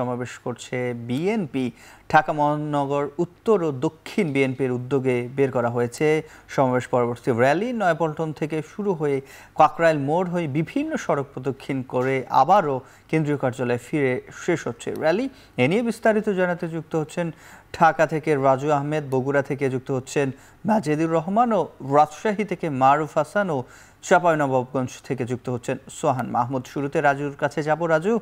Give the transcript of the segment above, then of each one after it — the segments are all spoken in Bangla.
সমাবেশ করছে বিএনপি। ঢাকা মহানগর উত্তর ও দক্ষিণ বিএনপির উদ্যোগে বের করা হয়েছে সমাবেশ পরবর্তী র্যালি। নয়াপল্টন থেকে শুরু হয়ে কাকরাইল মোড় হয়ে বিভিন্ন সড়ক প্রদক্ষিণ করে আবারও কেন্দ্রীয় কার্যালয়ে ফিরে শেষ হচ্ছে র্যালি। এ নিয়ে বিস্তারিত জানাতে যুক্ত হচ্ছেন ঢাকা থেকে রাজু আহমেদ, বগুড়া থেকে যুক্ত হচ্ছেন মাজেদুর রহমান ও রাজশাহী থেকে মারুফ হাসান ও চাঁপাইনবাবগঞ্জ থেকে যুক্ত হচ্ছেন সোহান মাহমুদ। শুরুতে রাজুর কাছে যাব। রাজু,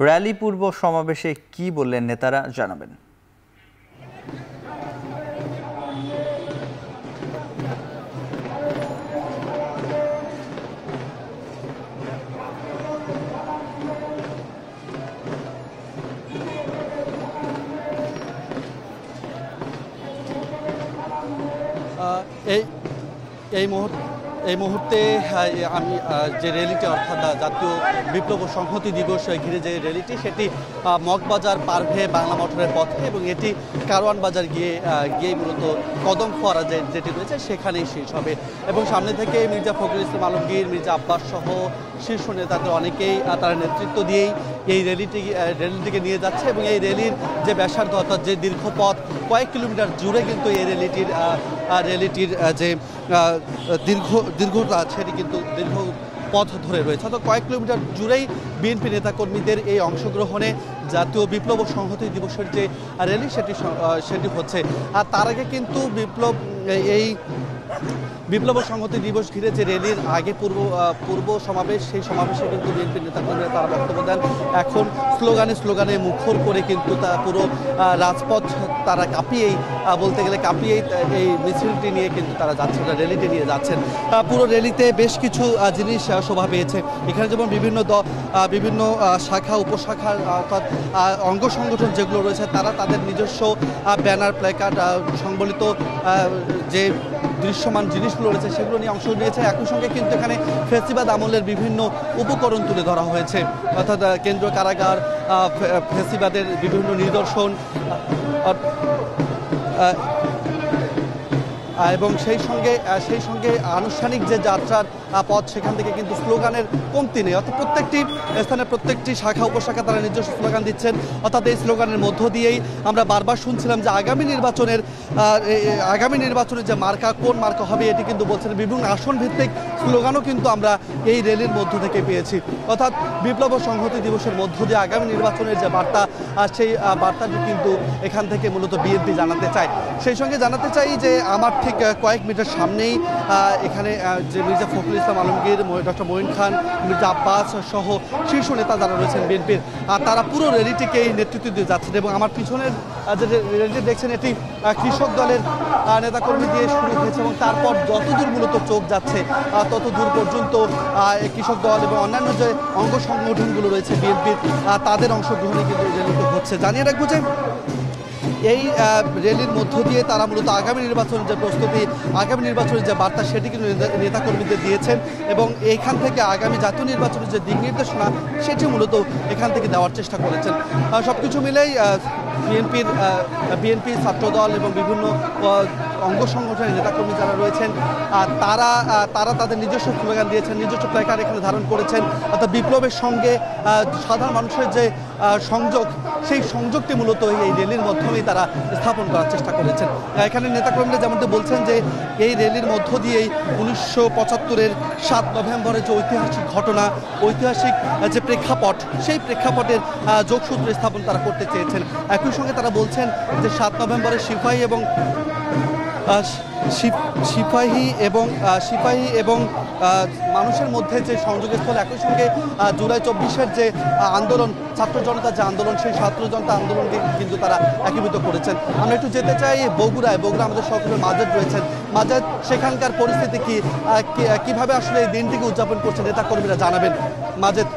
র্যালি পূর্ব সমাবেশে কি বললেন নেতারা, জানাবেন। এই মুহূর্তে আমি যে র্যালিটি অর্থাৎ জাতীয় বিপ্লব সংহতি দিবস ঘিরে যে র্যালিটি সেটি মগবাজার পার হয়ে বাংলা মোটরের পথে এবং এটি কারওয়ান বাজার গিয়ে মূলত কদম ফোয়ারা যেটি রয়েছে সেখানেই শেষ হবে এবং সামনে থেকে মির্জা ফখরুল ইসলাম আলমগীর, মির্জা আব্বাস সহ শীর্ষ নেতাদের অনেকেই তারা নেতৃত্ব দিয়েই এই র্যালিটিকে নিয়ে যাচ্ছে এবং এই র্যালির যে ব্যাসার্ধ অর্থাৎ যে দীর্ঘ পথ কয়েক কিলোমিটার জুড়ে কিন্তু এই র্যালিটির যে দীর্ঘতা সেটি কিন্তু দীর্ঘ পথ ধরে রয়েছে। অর্থাৎ কয়েক কিলোমিটার জুড়েই বিএনপি নেতাকর্মীদের এই অংশগ্রহণে জাতীয় বিপ্লব ও সংহতি দিবসের যে র্যালি সেটি হচ্ছে। আর তার আগে কিন্তু বিপ্লব ও সংহতি দিবস ঘিরে যে র্যালির আগে পূর্ব সমাবেশ, সেই সমাবেশে কিন্তু বিএনপির নেতাকর্মীরা তারা বক্তব্য দেন। এখন স্লোগানে মুখর করে কিন্তু তা পুরো রাজপথ তারা কাঁপিয়েই এই মিছিলটি নিয়ে কিন্তু তারা যাচ্ছেন, র্যালিটি নিয়ে যাচ্ছেন। পুরো র্যালিতে বেশ কিছু জিনিস শোভা পেয়েছে। এখানে যেমন বিভিন্ন শাখা উপশাখার অর্থাৎ অঙ্গ সংগঠন যেগুলো রয়েছে তারা তাদের নিজস্ব ব্যানার, প্ল্যাকার্ড সংবলিত যে দৃশ্যমান জিনিসগুলো রয়েছে সেগুলো নিয়ে অংশ নিয়েছে। একই সঙ্গে কিন্তু এখানে ফ্যাসিবাদ আমলের বিভিন্ন উপকরণ তুলে ধরা হয়েছে, অর্থাৎ কেন্দ্রীয় কারাগার, ফ্যাসিবাদের বিভিন্ন নিদর্শন এবং সেই সঙ্গে আনুষ্ঠানিক যে যাত্রার পথ সেখান থেকে কিন্তু স্লোগানের কমতি নেই। অর্থাৎ প্রত্যেকটি স্থানে প্রত্যেকটি শাখা উপশাখা তারা নিজস্ব স্লোগান দিচ্ছেন। অর্থাৎ এই স্লোগানের মধ্য দিয়েই আমরা বারবার শুনছিলাম যে আগামী নির্বাচনের যে মার্কা, কোন মার্কা হবে এটি কিন্তু বলছেন। বিভিন্ন আসন ভিত্তিক স্লোগানও কিন্তু আমরা এই র্যালির মধ্য থেকে পেয়েছি। অর্থাৎ বিপ্লব ও সংহতি দিবসের মধ্য দিয়ে আগামী নির্বাচনের যে বার্তা, সেই বার্তাটি কিন্তু এখান থেকে মূলত বিএনপি জানাতে চায়। সেই সঙ্গে জানাতে চাই যে আমার ঠিক কয়েক মিটার সামনেই এখানে যে মির্জা ফখরুল ইসলাম আলমগীর, ডক্টর মঈন খান, মির্জা আব্বাস সহ শীর্ষ নেতা যারা রয়েছেন বিএনপির, তারা পুরো র্যালিটিকেই নেতৃত্ব দিয়ে যাচ্ছেন এবং আমার পিছনের যে র্যালিটি দেখছেন এটি কৃষক দলের নেতাকর্মী দিয়ে শুরু হয়েছে এবং তারপর যতদূর মূলত চোখ যাচ্ছে তত দূর পর্যন্ত কৃষক দল এবং অন্যান্য যে অঙ্গ সংগঠনগুলো রয়েছে বিএনপির তাদের অংশগ্রহণে কিন্তু র্যালিটি হচ্ছে। জানিয়ে রাখবো যে এই র্যালির মধ্য দিয়ে তারা মূলত আগামী নির্বাচনের যে প্রস্তুতি, আগামী নির্বাচনের যে বার্তা সেটি কিন্তু নেতাকর্মীদের দিয়েছেন এবং এখান থেকে আগামী জাতীয় নির্বাচনের যে দিক নির্দেশনা সেটি মূলত এখান থেকে দেওয়ার চেষ্টা করেছেন। সব কিছু মিলেই বিএনপি ছাত্রদল এবং বিভিন্ন অঙ্গ সংগঠনের নেতাকর্মী যারা রয়েছেন তারা তাদের নিজস্ব স্লোগান দিয়েছেন, নিজস্ব প্ল্যাকার্ড এখানে ধারণ করেছেন। অর্থাৎ বিপ্লবের সঙ্গে সাধারণ মানুষের যে সংযোগ, সেই সংযোগটি মূলত এই র্যালির মাধ্যমেই তারা স্থাপন করার চেষ্টা করেছেন। এখানে নেতাকর্মীরা যেমনটি বলছেন যে এই র্যালির মধ্য দিয়েই 1975-এর 7 নভেম্বরের যে ঐতিহাসিক ঘটনা, ঐতিহাসিক যে প্রেক্ষাপট, সেই প্রেক্ষাপটের যোগসূত্র স্থাপন তারা করতে চেয়েছেন। একই সঙ্গে তারা বলছেন যে 7 নভেম্বরের সিপাহী এবং মানুষের মধ্যে যে সংযোগস্থল, একই সঙ্গে জুলাই 24-এর যে আন্দোলন, ছাত্র জনতার যে আন্দোলন, সেই ছাত্র জনতা আন্দোলনকে কিন্তু তারা একীভূত করেছেন। আমরা একটু যেতে চাই বগুড়া আমাদের সহকর্মী মাজেদ রয়েছেন। মাজেদ, সেখানকার পরিস্থিতি কিভাবে আসলে এই দিনটিকে উদযাপন করছেন নেতাকর্মীরা, জানাবেন মাজেদ।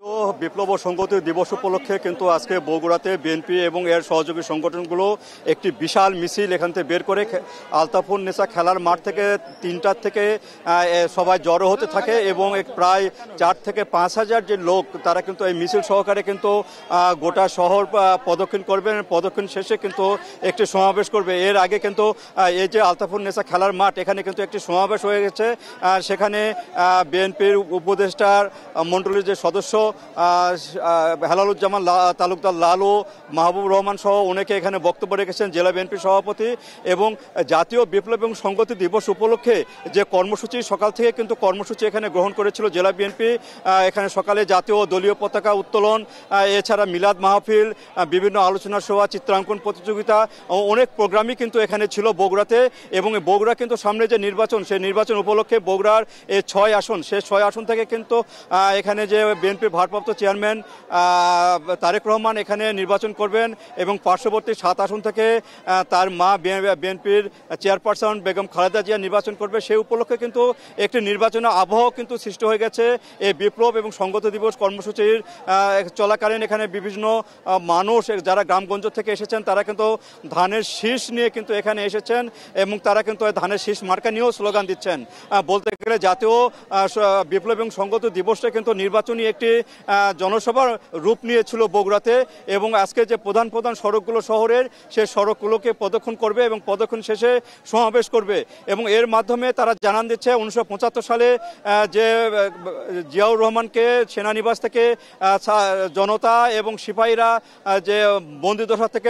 তো বিপ্লব ও সংহতি দিবস উপলক্ষে কিন্তু আজকে বগুড়াতে বিএনপি এবং এর সহযোগী সংগঠনগুলো একটি বিশাল মিছিল এখান থেকে বের করে আলতাফুন নেসা খেলার মাঠ থেকে 3টার থেকে সবাই জড়ো হতে থাকে এবং প্রায় 4 থেকে 5,000 যে লোক তারা কিন্তু এই মিছিল সহকারে কিন্তু গোটা শহর প্রদক্ষিণ করবেন। প্রদক্ষিণ শেষে কিন্তু একটি সমাবেশ করবে। এর আগে কিন্তু এই যে আলতাফুন নেসা খেলার মাঠ এখানে কিন্তু একটি সমাবেশ হয়ে গেছে। সেখানে বিএনপির উপদেষ্টার মণ্ডলীর যে সদস্য হেলালুজ্জামান তালুকদার লালু, মাহবুব রহমান সহ অনেকে এখানে বক্তব্য রেখেছেন, জেলা বিএনপির সভাপতি। এবং জাতীয় বিপ্লব এবং সংহতি দিবস উপলক্ষে যে কর্মসূচি সকাল থেকে কিন্তু কর্মসূচি এখানে গ্রহণ করেছিল জেলা বিএনপি। এখানে সকালে জাতীয় দলীয় পতাকা উত্তোলন, এছাড়া মিলাদ মাহফিল, বিভিন্ন আলোচনা সভা, চিত্রাঙ্কন প্রতিযোগিতা, অনেক প্রোগ্রামই কিন্তু এখানে ছিল বগুড়াতে। এবং বগুড়া কিন্তু সামনে যে নির্বাচন, সেই নির্বাচন উপলক্ষে বগুড়ার এই 6 আসন, সেই 6 আসন থেকে কিন্তু এখানে যে বিএনপির ভারপ্রাপ্ত চেয়ারম্যান তারেক রহমান এখানে নির্বাচন করবেন এবং পার্শ্ববর্তী 7 আসন থেকে তার মা বিএনপির চেয়ারপারসন বেগম খালেদা জিয়া নির্বাচন করবে। সেই উপলক্ষে কিন্তু একটি নির্বাচনের আবহাওয়া কিন্তু সৃষ্টি হয়ে গেছে। এই বিপ্লব এবং সংহতি দিবস কর্মসূচির চলাকালীন এখানে বিভিন্ন মানুষ যারা গ্রামগঞ্জ থেকে এসেছেন তারা কিন্তু ধানের শীষ নিয়ে কিন্তু এখানে এসেছেন এবং তারা কিন্তু ধানের শীষ মার্কা নিয়েও স্লোগান দিচ্ছেন। বলতে গেলে জাতীয় বিপ্লব এবং সংহতি দিবসটা কিন্তু নির্বাচনী একটি জনসভার রূপ নিয়েছিল বগুড়াতে। এবং আজকে যে প্রধান প্রধান সড়কগুলো শহরের, সেই সড়কগুলোকে প্রদক্ষিণ করবে এবং প্রদক্ষিণ শেষে সমাবেশ করবে। এবং এর মাধ্যমে তারা জানান দিচ্ছে 1975 সালে যে জিয়াউর রহমানকে সেনানিবাস থেকে জনতা এবং সিপাহীরা যে বন্দিদশা থেকে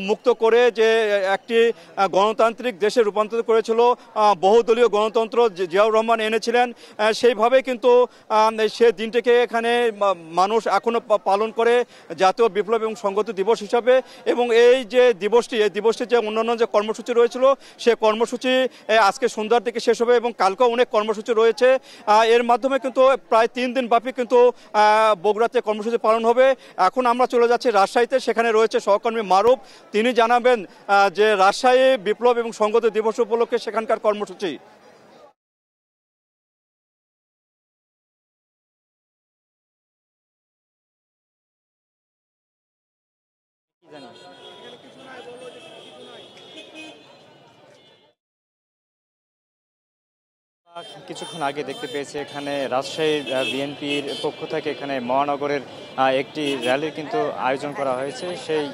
মুক্ত করে যে একটি গণতান্ত্রিক দেশে রূপান্তরিত করেছিল, বহুদলীয় গণতন্ত্র জিয়াউর রহমান এনেছিলেন। সেইভাবে কিন্তু সে দিনটিকে এখানে মানুষ এখনো পালন করে জাতীয় বিপ্লব এবং সংহতি দিবস হিসাবে। এবং এই দিবসটি যে অন্যান্য যে কর্মসূচি রয়েছিল, সে কর্মসূচি আজকে সন্ধ্যার দিকে শেষ হবে এবং কালকেও অনেক কর্মসূচি রয়েছে। এর মাধ্যমে কিন্তু প্রায় 3 দিন ব্যাপী কিন্তু বগুড়াতে কর্মসূচি পালন হবে। এখন আমরা চলে যাচ্ছি রাজশাহীতে, সেখানে রয়েছে সহকর্মী মারুফ। তিনি জানাবেন যে রাজশাহী বিপ্লব এবং সংহতি দিবস উপলক্ষে সেখানকার কর্মসূচি। কিছুক্ষণ আগে দেখতে পেয়েছি এখানে রাজশাহীর বিএনপির পক্ষ থেকে এখানে মহানগরের একটি র্যালির কিন্তু আয়োজন করা হয়েছে। সেই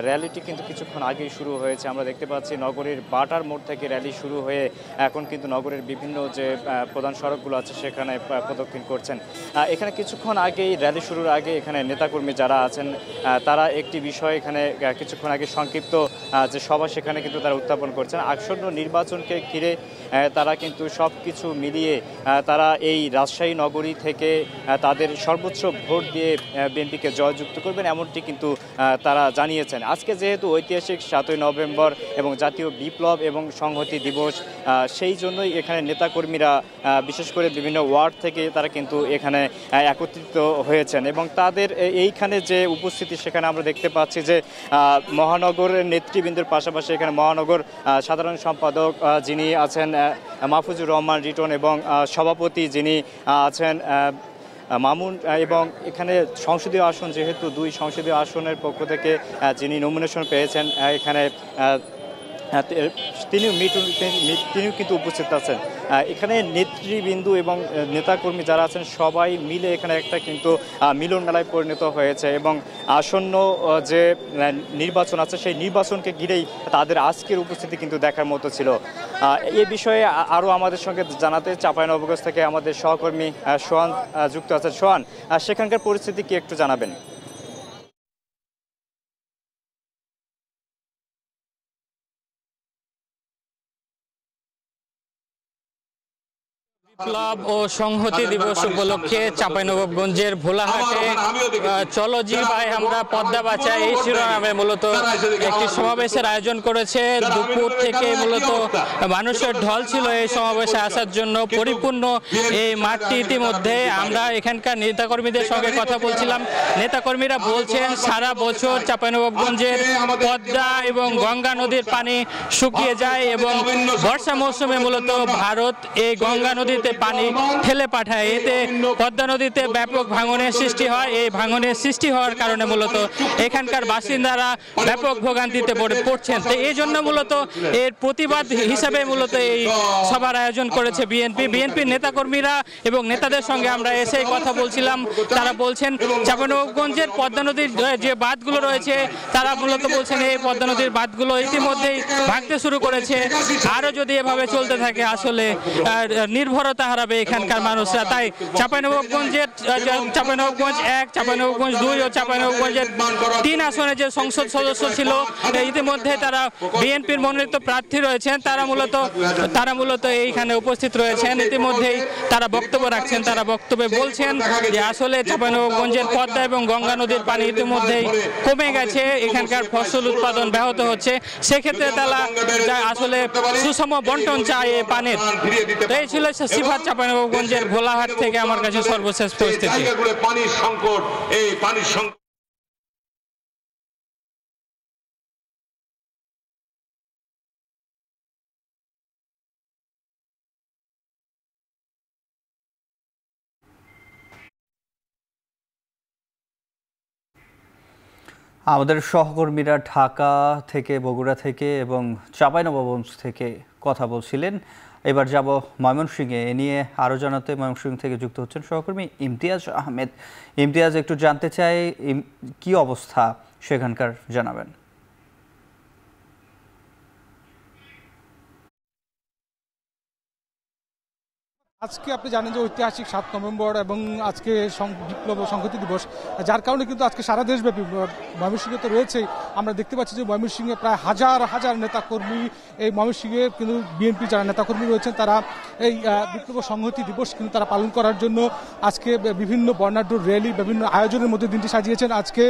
র্যালিটি কিন্তু কিছুক্ষণ আগেই শুরু হয়েছে। আমরা দেখতে পাচ্ছি নগরীর বাটার মোড় থেকে র্যালি শুরু হয়ে এখন কিন্তু নগরের বিভিন্ন যে প্রধান সড়কগুলো আছে সেখানে প্রদক্ষিণ করছেন। এখানে কিছুক্ষণ আগেই র্যালি শুরুর আগে এখানে নেতাকর্মী যারা আছেন তারা একটি বিষয় এখানে কিছুক্ষণ আগে সংক্ষিপ্ত যে সভা সেখানে কিন্তু তারা উত্থাপন করছেন। আসন্ন নির্বাচনকে ঘিরে তারা কিন্তু সব কিছু মিলিয়ে তারা এই রাজশাহী নগরী থেকে তাদের সর্বোচ্চ ভোট দিয়ে বিএনপিকে জয়যুক্ত করবেন, এমনটি কিন্তু তারা জানিয়েছেন। আজকে যেহেতু ঐতিহাসিক 7ই নভেম্বর এবং জাতীয় বিপ্লব এবং সংহতি দিবস, সেই জন্যই এখানে নেতাকর্মীরা বিশেষ করে বিভিন্ন ওয়ার্ড থেকে তারা কিন্তু এখানে একত্রিত হয়েছেন। এবং তাদের এইখানে যে উপস্থিতি সেখানে আমরা দেখতে পাচ্ছি যে মহানগরের নেতৃবৃন্দের পাশাপাশি এখানে মহানগর সাধারণ সম্পাদক যিনি আছেন মাহফুজুর রহমান রিটন এবং সভাপতি যিনি আছেন মামুন, এবং এখানে সংসদীয় আসন যেহেতু 2 সংসদীয় আসনের পক্ষ থেকে যিনি নমিনেশন পেয়েছেন এখানে তিনিও কিন্তু উপস্থিত আছেন। এখানে নেতৃবৃন্দ এবং নেতাকর্মী যারা আছেন সবাই মিলে এখানে একটা কিন্তু মিলন মেলায় পরিণত হয়েছে। এবং আসন্ন যে নির্বাচন আছে সেই নির্বাচনকে ঘিরেই তাদের আজকের উপস্থিতি কিন্তু দেখার মতো ছিল। এ বিষয়ে আরও আমাদের সঙ্গে জানাতে চাঁপাইনবাবগঞ্জ থেকে আমাদের সহকর্মী সোহান যুক্ত আছেন। সোহান, সেখানকার পরিস্থিতি কি একটু জানাবেন? বিপ্লব ও সংহতি দিবস উপলক্ষে চাঁপাইনবাবগঞ্জের ভোলাহাটে চলো জি ভাই আমরা পদ্মা বাঁচাই এই শিরোনামে মূলত একটি সমাবেশের আয়োজন করেছে। দুপুর থেকে মূলত মানুষের ঢল ছিল এই সমাবেশে আসার জন্য পরিপূর্ণ এই মাঠটি। ইতিমধ্যে আমরা এখানকার নেতাকর্মীদের সঙ্গে কথা বলছিলাম। নেতাকর্মীরা বলছেন সারা বছর চাঁপাইনবাবগঞ্জের পদ্মা এবং গঙ্গা নদীর পানি শুকিয়ে যায় এবং বর্ষা মৌসুমে মূলত ভারত এই গঙ্গা নদীতে নদীতে পানি ঠেলে পাঠায়, এতে পদ্মা নদীতে ব্যাপক ভাঙনের সৃষ্টি হয়। এই ভাঙনের সৃষ্টি হওয়ার কারণে মূলত এখানকার বাসিন্দারা ব্যাপক ভোগান্তিতে পড়ছেন। তো এই জন্য মূলত এর প্রতিবাদ হিসেবে মূলত এই সভার আয়োজন করেছে বিএনপির নেতাকর্মীরা এবং নেতাদের সঙ্গে আমরা এসে কথা বলছিলাম। তারা বলছেন চাঁপাইনবাবগঞ্জের পদ্মা নদীর যে বাঁধগুলো রয়েছে, তারা মূলত বলছেন এই পদ্মা নদীর বাঁধগুলো ইতিমধ্যেই ভাঙতে শুরু করেছে। আরও যদি এভাবে চলতে থাকে আসলে নির্ভরতা হারাবে এখানকার মানুষরা। তাই চাঁপাইনবাবগঞ্জ 1, চাঁপাইনবাবগঞ্জ 2 ও চাঁপাইনবাবগঞ্জের 3 আসনে যে সংসদ সদস্য ছিল, ইতিমধ্যে তারা বিএনপির মনোনীত প্রার্থী রয়েছেন, তারা মূলত এইখানে উপস্থিত রয়েছেন। ইতিমধ্যেই তারা বক্তব্য রাখছেন। তারা বক্তব্যে বলছেন যে আসলে চাঁপাইনবাবগঞ্জের পদ্মা এবং গঙ্গা নদীর পানি ইতিমধ্যেই কমে গেছে, এখানকার ফসল উৎপাদন ব্যাহত হচ্ছে। সেক্ষেত্রে তারা আসলে সুষম বন্টন চায় এই পানির। এই ছিল সিফাত চাঁপাইনবাবগঞ্জের ভোলাহাট থেকে আমার কাছে সর্বশেষ পরিস্থিতি। পানির সংকট, এই পানির সংকট আমাদের সহকর্মীরা ঢাকা থেকে, বগুড়া থেকে এবং চাঁপাইনবাবগঞ্জ থেকে কথা বলছিলেন। এবার যাব ময়মনসিংহে। এ নিয়ে আরও জানাতে ময়মনসিংহ থেকে যুক্ত হচ্ছেন সহকর্মী ইমতিয়াজ আহমেদ। ইমতিয়াজ, একটু জানতে চাই কি অবস্থা সেখানকার, জানাবেন। আজকে আপনি জানেন যে ঐতিহাসিক 7 নভেম্বর এবং আজকে বিপ্লব সংহতি দিবস, যার কারণে কিন্তু আজকে সারা দেশব্যাপী ময়মনসিংহে তো রয়েছেই। আমরা দেখতে পাচ্ছি যে ময়মনসিংহে প্রায় হাজার হাজার নেতাকর্মী, এই ময়মনসিংহে কিন্তু বিএনপি যারা নেতাকর্মী রয়েছেন তারা এই বিপ্লব সংহতি দিবস কিন্তু তারা পালন করার জন্য আজকে বিভিন্ন বর্ণাঢ্য র্যালি, বিভিন্ন আয়োজনের মধ্যে দিনটি সাজিয়েছেন। আজকে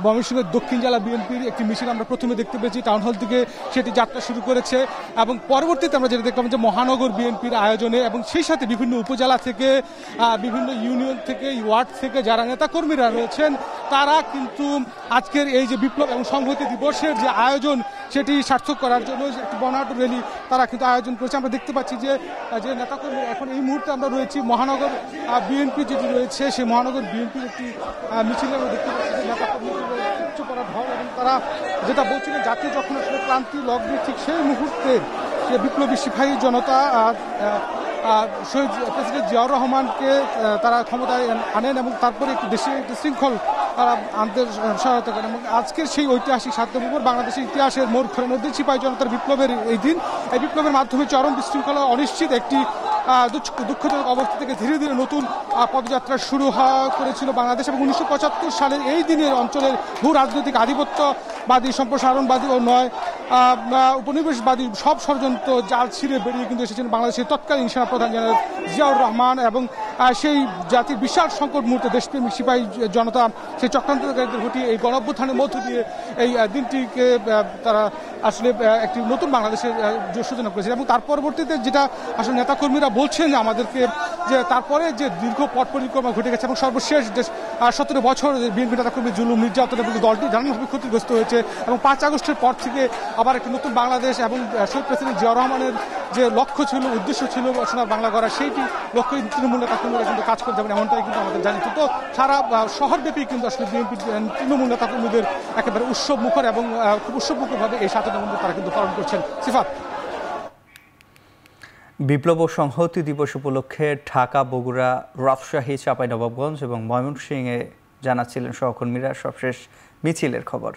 ময়মনসিংহের দক্ষিণ জেলা বিএনপির একটি মিছিল আমরা প্রথমে দেখতে পেয়েছি, টাউন হল থেকে সেটি যাত্রা শুরু করেছে এবং পরবর্তীতে আমরা যেটা দেখলাম যে মহানগর বিএনপির আয়োজনে এবং সেই সাথে বিভিন্ন উপজেলা থেকে, বিভিন্ন ইউনিয়ন থেকে, ওয়ার্ড থেকে যারা নেতাকর্মীরা রয়েছেন তারা কিন্তু আজকের এই যে বিপ্লব এবং সংহতি দিবসের যে আয়োজন সেটি সার্থক করার জন্য একটি বর্ণাঢ্য র্যালি তারা কিন্তু আয়োজন করেছে। আমরা দেখতে পাচ্ছি যে নেতাকর্মী এখন এই মুহূর্তে আমরা রয়েছি মহানগর বিএনপি যেটি রয়েছে, সেই মহানগর বিএনপির একটি মিছিলে আমরা দেখতে পাচ্ছি যে নেতাকর্মীদের উচ্চ করা ঢল এবং তারা যেটা বলছিলেন জাতীয় যখন আসলে ক্রান্তি লগ্নে ঠিক সেই মুহূর্তে যে বিপ্লবী সিপাহী জনতা শহীদ প্রেসিডেন্ট জিয়াউর রহমানকে তারা ক্ষমতায় আনেন এবং তারপরে একটি দেশে একটি শৃঙ্খল আনতে সহায়তা করেন। এবং আজকের সেই ঐতিহাসিক 7 নভেম্বর বাংলাদেশের ইতিহাসের মোড় ঘুরে নদী সিপাহী জনতার বিপ্লবের এই দিন, এই বিপ্লবের মাধ্যমে চরম বিশৃঙ্খলা অনিশ্চিত একটি দুঃখজনক অবস্থা থেকে ধীরে ধীরে নতুন পদযাত্রা শুরু করেছিল বাংলাদেশ। এবং 1975 সালের এই দিনের অঞ্চলের ভূ রাজনৈতিক আধিপত্যবাদী, সম্প্রসারণবাদী ও উপনিবেশবাদী সব ষড়যন্ত্র জাল ছিঁড়ে বেরিয়ে কিন্তু এসেছেন বাংলাদেশের তৎকালীন সেনাপ্রধান জেনারেল জিয়াউর রহমান এবং সেই জাতির বিশাল সংকট মুহূর্তে দেশপ্রেমিক সিপাহী জনতা সেই চক্রান্তকারীদের ঘটিয়ে এই গণঅভ্যুত্থানের মধ্য দিয়ে এই দিনটিকে তারা আসলে একটি নতুন বাংলাদেশের সূচনা করেছেন। এবং তার পরবর্তীতে যেটা আসলে নেতাকর্মীরা বলছেন আমাদেরকে, যে তারপরে যে দীর্ঘ পথ পরিক্রমা ঘটে গেছে এবং সর্বশেষ 17 বছর বিএনপি নেতাকর্মী জুলুম নির্যাতন এবং দলটি নানানভাবে ক্ষতিগ্রস্ত হয়েছে এবং 5 আগস্টের পর থেকে আবার একটি নতুন বাংলাদেশ এবং শহীদ প্রেসিডেন্ট জিয়াউর রহমানের যে লক্ষ্য ছিল, উদ্দেশ্য ছিল সোনার বাংলা গড়া, সেইটি লক্ষ্যে তৃণমূল নেতাকর্মীরা কিন্তু কাজ করে যাবেন এমনটাই কিন্তু আমাদের জানিত। তো সারা শহরব্যাপী কিন্তু আসলে বিএনপি তৃণমূল নেতাকর্মীদের একেবারে উৎসব মুখর এবং খুব উৎসব মুখরভাবে এই 7 নভেম্বর তারা কিন্তু পালন করছেন। সিফাত। বিপ্লব ও সংহতি দিবস উপলক্ষে ঢাকা, বগুড়া, রাজশাহী, চাঁপাইনবাবগঞ্জ এবং ময়মনসিংহে জানাচ্ছিলেন সহকর্মীরা সবশেষ মিছিলের খবর।